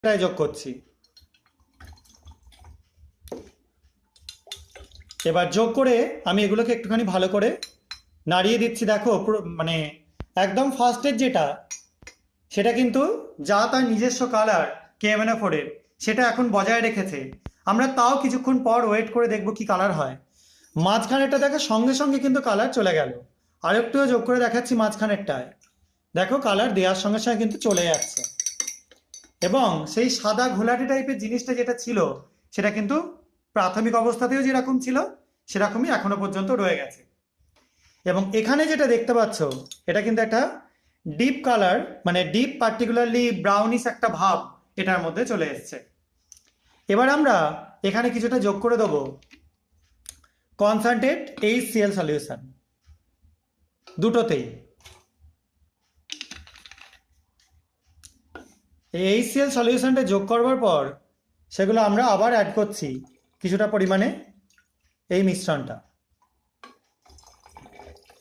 এটাই যোগ করছি। এবার যোগ করে আমি এগুলোকে একটুখানি ভালো করে নাড়িয়ে দিচ্ছি। দেখো মানে একদম ফার্স্টের যেটা সেটা কিন্তু যা তার নিজস্ব কালার KMNO4-এর সেটা এখন বজায় রেখেছে। আমরা তাও কিছুক্ষণ পর ওয়েট করে দেখবো কি কালার হয়। মাঝখানেরটা দেখো সঙ্গে সঙ্গে কিন্তু কালার চলে গেল। আরেকটুও যোগ করে দেখাচ্ছি মাঝখানেরটায়। দেখো কালার দেওয়ার সঙ্গে সঙ্গে কিন্তু চলে যাচ্ছে এবং সেই সাদা ঘোলাটে টাইপের জিনিসটা যেটা ছিল সেটা কিন্তু প্রাথমিক অবস্থাতেও যেরকম ছিল সেরকমই এখনো পর্যন্ত রয়ে গেছে। এবং এখানে যেটা দেখতে পাচ্ছ এটা কিন্তু একটা ডিপ কালার, মানে ডিপ পার্টিকুলারলি ব্রাউনিশ একটা ভাব এটার মধ্যে চলে এসছে। এবার আমরা এখানে কিছুটা যোগ করে দেবো কনসেন্ট্রেট HCl সলিউশন দুটোতেই। এই HCl সলিউশনটা যোগ করবার পর সেগুলো আমরা আবার অ্যাড করছি কিছুটা পরিমাণে এই মিশ্রণটা।